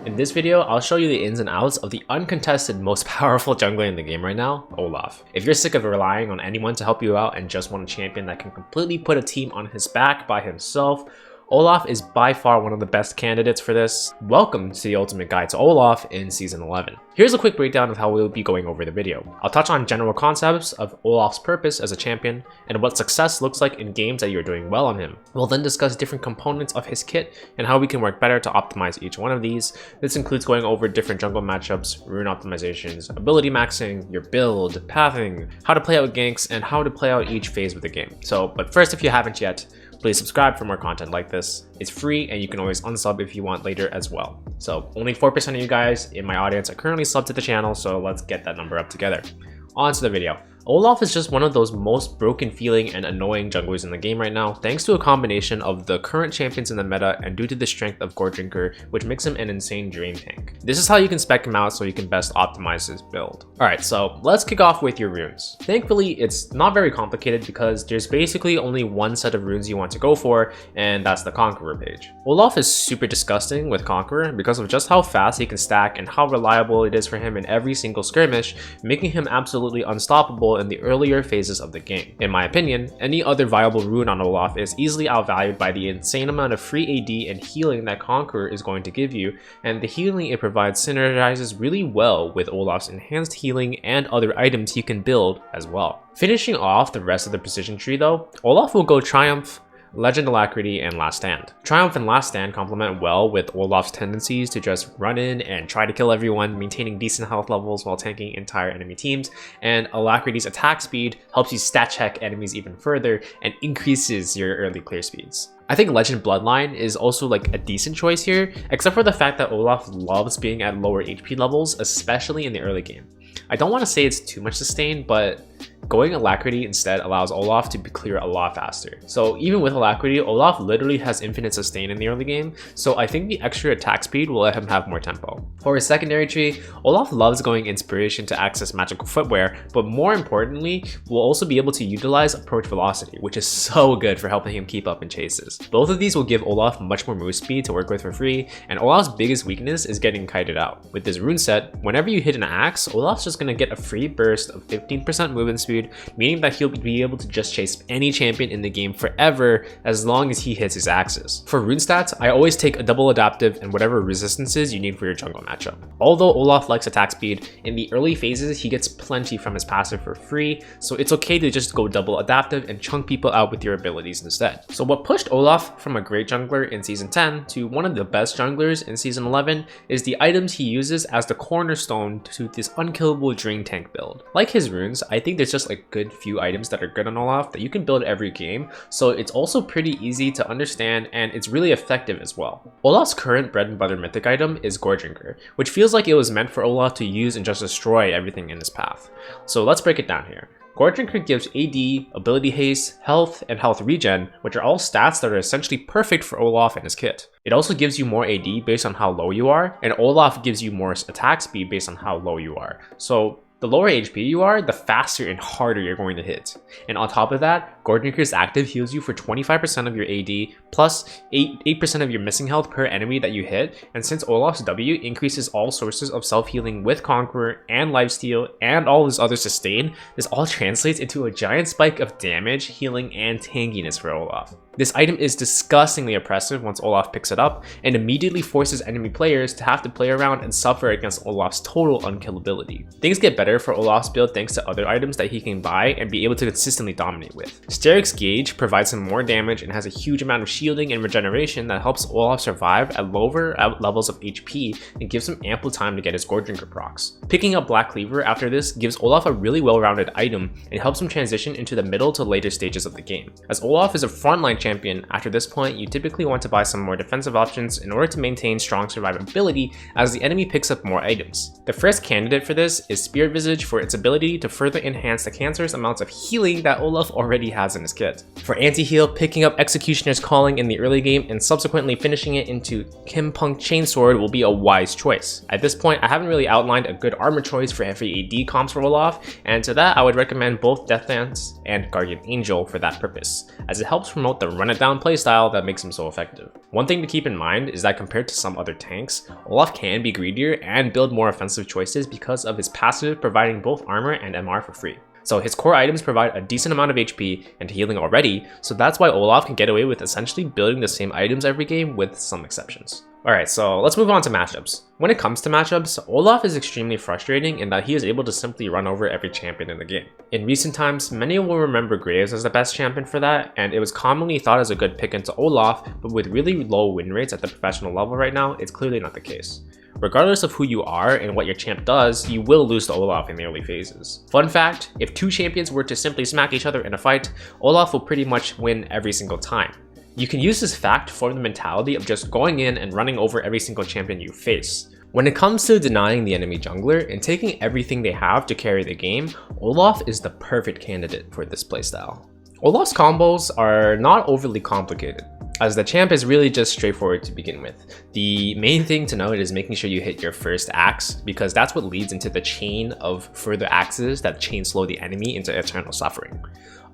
In this video, I'll show you the ins and outs of the uncontested most powerful jungler in the game right now, Olaf. If you're sick of relying on anyone to help you out and just want a champion that can completely put a team on his back by himself, Olaf is by far one of the best candidates for this. Welcome to the ultimate guide to Olaf in Season 11. Here's a quick breakdown of how we'll be going over the video. I'll touch on general concepts of Olaf's purpose as a champion and what success looks like in games that you're doing well on him. We'll then discuss different components of his kit and how we can work better to optimize each one of these. This includes going over different jungle matchups, rune optimizations, ability maxing, your build, pathing, how to play out ganks, and how to play out each phase of the game. But first, if you haven't yet, please subscribe for more content like this. It's free and you can always unsub if you want later as well. So only 4% of you guys in my audience are currently subbed to the channel, so let's get that number up together. On to the video. Olaf is just one of those most broken feeling and annoying junglers in the game right now, thanks to a combination of the current champions in the meta and due to the strength of Drinker, which makes him an insane drain tank. This is how you can spec him out so you can best optimize his build. Alright, so let's kick off with your runes. Thankfully, it's not very complicated because there's basically only one set of runes you want to go for, and that's the Conqueror page. Olaf is super disgusting with Conqueror because of just how fast he can stack and how reliable it is for him in every single skirmish, making him absolutely unstoppable in the earlier phases of the game. In my opinion, any other viable rune on Olaf is easily outvalued by the insane amount of free AD and healing that Conqueror is going to give you, and the healing it provides synergizes really well with Olaf's enhanced healing and other items you can build as well. Finishing off the rest of the precision tree though, Olaf will go Triumph, Legend, Alacrity, and Last Stand. Triumph and Last Stand complement well with Olaf's tendencies to just run in and try to kill everyone, maintaining decent health levels while tanking entire enemy teams, and Alacrity's attack speed helps you stat check enemies even further and increases your early clear speeds. I think Legend Bloodline is also like a decent choice here, except for the fact that Olaf loves being at lower HP levels, especially in the early game. I don't want to say it's too much sustain, but going Alacrity instead allows Olaf to be clear a lot faster. So even with Alacrity, Olaf literally has infinite sustain in the early game, so I think the extra attack speed will let him have more tempo. For his secondary tree, Olaf loves going Inspiration to access magical footwear, but more importantly, will also be able to utilize Approach Velocity, which is so good for helping him keep up in chases. Both of these will give Olaf much more move speed to work with for free, and Olaf's biggest weakness is getting kited out. With this rune set, whenever you hit an axe, Olaf's just gonna get a free burst of 15% movement speed, meaning that he'll be able to just chase any champion in the game forever as long as he hits his axes. For rune stats, I always take a double adaptive and whatever resistances you need for your jungle matchup. Although Olaf likes attack speed, in the early phases he gets plenty from his passive for free, so it's okay to just go double adaptive and chunk people out with your abilities instead. So what pushed Olaf from a great jungler in Season 10 to one of the best junglers in Season 11 is the items he uses as the cornerstone to this unkillable drain tank build. Like his runes, I think there's just a good few items that are good on Olaf that you can build every game, so it's also pretty easy to understand and it's really effective as well. Olaf's current bread and butter mythic item is Drinker, which feels like it was meant for Olaf to use and just destroy everything in his path. So let's break it down here. Drinker gives AD, ability haste, health, and health regen, which are all stats that are essentially perfect for Olaf and his kit. It also gives you more AD based on how low you are, and Olaf gives you more attack speed based on how low you are. So the lower HP you are, the faster and harder you're going to hit. And on top of that, Drinker's active heals you for 25% of your AD, plus 8% of your missing health per enemy that you hit, and since Olaf's W increases all sources of self-healing with Conqueror and lifesteal and all his other sustain, this all translates into a giant spike of damage, healing, and tankiness for Olaf. This item is disgustingly oppressive once Olaf picks it up, and immediately forces enemy players to have to play around and suffer against Olaf's total unkillability. Things get better for Olaf's build thanks to other items that he can buy and be able to consistently dominate with. Steric's Gauge provides him more damage and has a huge amount of shielding and regeneration that helps Olaf survive at lower levels of HP and gives him ample time to get his Drinker procs. Picking up Black Cleaver after this gives Olaf a really well-rounded item and helps him transition into the middle to later stages of the game. As Olaf is a frontline champion, after this point you typically want to buy some more defensive options in order to maintain strong survivability as the enemy picks up more items. The first candidate for this is Spirit Visage for its ability to further enhance the cancerous amounts of healing that Olaf already has in his kit. For anti-heal, picking up Executioner's Calling in the early game and subsequently finishing it into Kimpunk Chainsword will be a wise choice. At this point, I haven't really outlined a good armor choice for every AD comps for Olaf, and to that I would recommend both Deathlance and Guardian Angel for that purpose, as it helps promote the run it down playstyle that makes him so effective. One thing to keep in mind is that compared to some other tanks, Olaf can be greedier and build more offensive choices because of his passive providing both armor and MR for free. So his core items provide a decent amount of HP and healing already, so that's why Olaf can get away with essentially building the same items every game with some exceptions. Alright, so let's move on to matchups. When it comes to matchups, Olaf is extremely frustrating in that he is able to simply run over every champion in the game. In recent times, many will remember Graves as the best champion for that, and it was commonly thought as a good pick into Olaf, but with really low win rates at the professional level right now, it's clearly not the case. Regardless of who you are and what your champ does, you will lose to Olaf in the early phases. Fun fact, if two champions were to simply smack each other in a fight, Olaf will pretty much win every single time. You can use this fact to form the mentality of just going in and running over every single champion you face. When it comes to denying the enemy jungler and taking everything they have to carry the game, Olaf is the perfect candidate for this playstyle. Olaf's combos are not overly complicated, as the champ is really just straightforward to begin with. The main thing to note is making sure you hit your first axe, because that's what leads into the chain of further axes that chain slow the enemy into eternal suffering.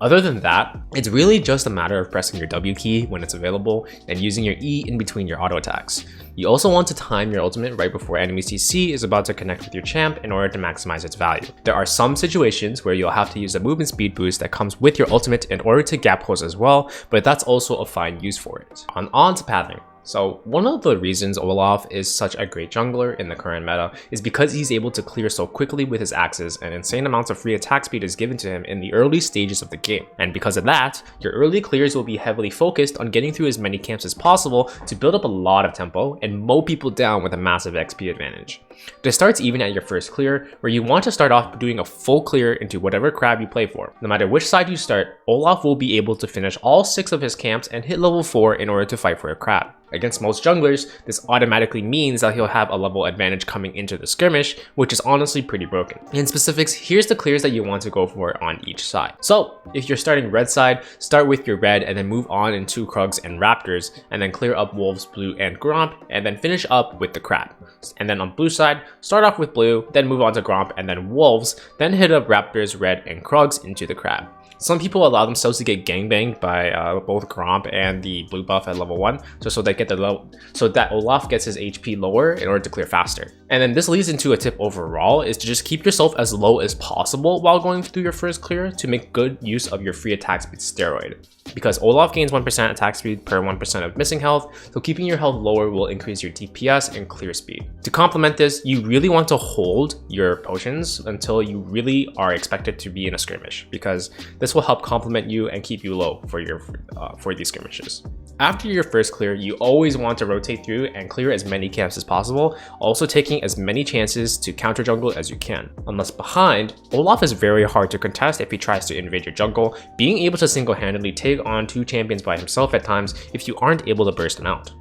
Other than that, it's really just a matter of pressing your W key when it's available and using your E in between your auto attacks. You also want to time your ultimate right before enemy CC is about to connect with your champ in order to maximize its value. There are some situations where you'll have to use a movement speed boost that comes with your ultimate in order to gap close as well, but that's also a fine use for it. On to pathing. So one of the reasons Olaf is such a great jungler in the current meta is because he's able to clear so quickly with his axes, and insane amounts of free attack speed is given to him in the early stages of the game. And because of that, your early clears will be heavily focused on getting through as many camps as possible to build up a lot of tempo and mow people down with a massive XP advantage. This starts even at your first clear, where you want to start off doing a full clear into whatever crab you play for. No matter which side you start, Olaf will be able to finish all 6 of his camps and hit level 4 in order to fight for a crab. Against most junglers, this automatically means that he'll have a level advantage coming into the skirmish, which is honestly pretty broken. In specifics, here's the clears that you want to go for on each side. So, if you're starting red side, start with your red and then move on into Krugs and Raptors, and then clear up Wolves, Blue, and Gromp, and then finish up with the crab. And then on blue side, start off with Blue, then move on to Gromp and then Wolves, then hit up Raptors, Red, and Krugs into the crab. Some people allow themselves to get gangbanged by both Gromp and the blue buff at level 1, so that Olaf gets his HP lower in order to clear faster. And then this leads into a tip overall, is to just keep yourself as low as possible while going through your first clear to make good use of your free attack speed steroid. Because Olaf gains 1% attack speed per 1% of missing health, so keeping your health lower will increase your DPS and clear speed. To complement this, you really want to hold your potions until you really are expected to be in a skirmish, because this will help complement you and keep you low for these skirmishes. After your first clear, you always want to rotate through and clear as many camps as possible, also taking as many chances to counter jungle as you can. Unless behind, Olaf is very hard to contest if he tries to invade your jungle, being able to single-handedly take on 2 champions by himself at times if you aren't able to burst them out.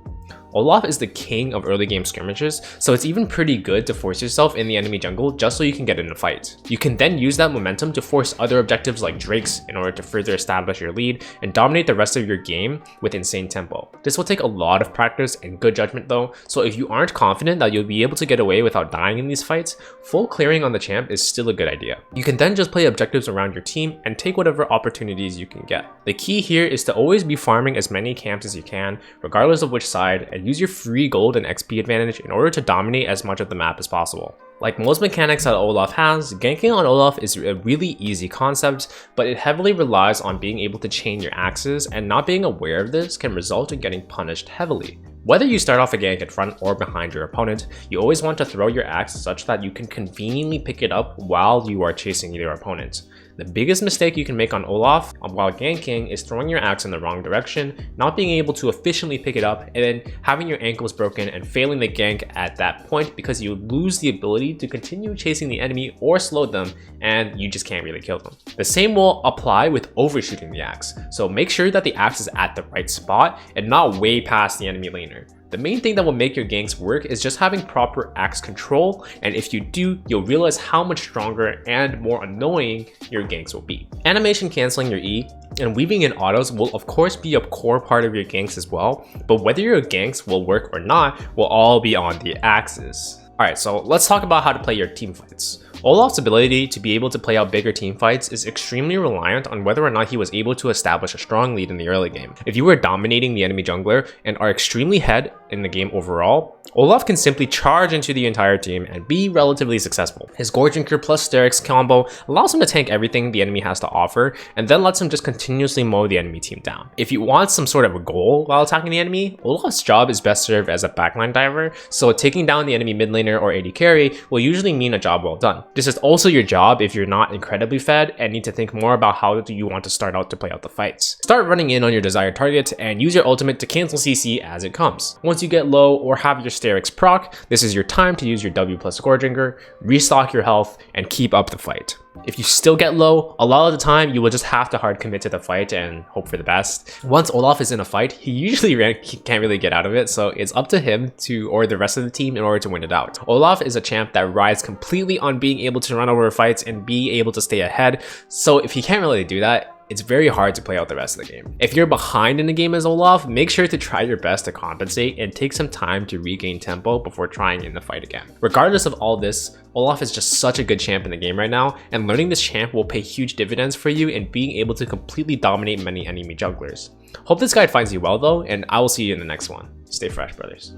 Olaf is the king of early game skirmishes, so it's even pretty good to force yourself in the enemy jungle just so you can get in a fight. You can then use that momentum to force other objectives like Drakes in order to further establish your lead and dominate the rest of your game with insane tempo. This will take a lot of practice and good judgment though, so if you aren't confident that you'll be able to get away without dying in these fights, full clearing on the champ is still a good idea. You can then just play objectives around your team and take whatever opportunities you can get. The key here is to always be farming as many camps as you can, regardless of which side, and use your free gold and XP advantage in order to dominate as much of the map as possible. Like most mechanics that Olaf has, ganking on Olaf is a really easy concept, but it heavily relies on being able to chain your axes, and not being aware of this can result in getting punished heavily. Whether you start off a gank in front or behind your opponent, you always want to throw your axe such that you can conveniently pick it up while you are chasing your opponent. The biggest mistake you can make on Olaf while ganking is throwing your axe in the wrong direction, not being able to efficiently pick it up, and then having your ankles broken and failing the gank at that point because you lose the ability to continue chasing the enemy or slow them, and you just can't really kill them. The same will apply with overshooting the axe, so make sure that the axe is at the right spot and not way past the enemy laner. The main thing that will make your ganks work is just having proper axe control, and if you do, you'll realize how much stronger and more annoying your ganks will be. Animation canceling your E and weaving in autos will of course be a core part of your ganks as well, but whether your ganks will work or not will all be on the axes. Alright, so let's talk about how to play your team fights. Olaf's ability to be able to play out bigger team fights is extremely reliant on whether or not he was able to establish a strong lead in the early game. If you were dominating the enemy jungler and are extremely ahead in the game overall, Olaf can simply charge into the entire team and be relatively successful. His Gore Drinker plus Sterix combo allows him to tank everything the enemy has to offer and then lets him just continuously mow the enemy team down. If you want some sort of a goal while attacking the enemy, Olaf's job is best served as a backline diver, so taking down the enemy mid laner or AD carry will usually mean a job well done. This is also your job if you're not incredibly fed and need to think more about how do you want to start out to play out the fights. Start running in on your desired target and use your ultimate to cancel CC as it comes. Once you get low or have your Sterix proc, this is your time to use your W plus Gore Drinker, restock your health, and keep up the fight. If you still get low, a lot of the time you will just have to hard commit to the fight and hope for the best. Once Olaf is in a fight, he usually can't really get out of it, so it's up to him or the rest of the team in order to win it out. Olaf is a champ that rides completely on being able to run over fights and be able to stay ahead, so if he can't really do that, it's very hard to play out the rest of the game. If you're behind in the game as Olaf, make sure to try your best to compensate and take some time to regain tempo before trying in the fight again. Regardless of all this, Olaf is just such a good champ in the game right now, and learning this champ will pay huge dividends for you in being able to completely dominate many enemy jungglers. Hope this guide finds you well though, and I will see you in the next one. Stay fresh, brothers.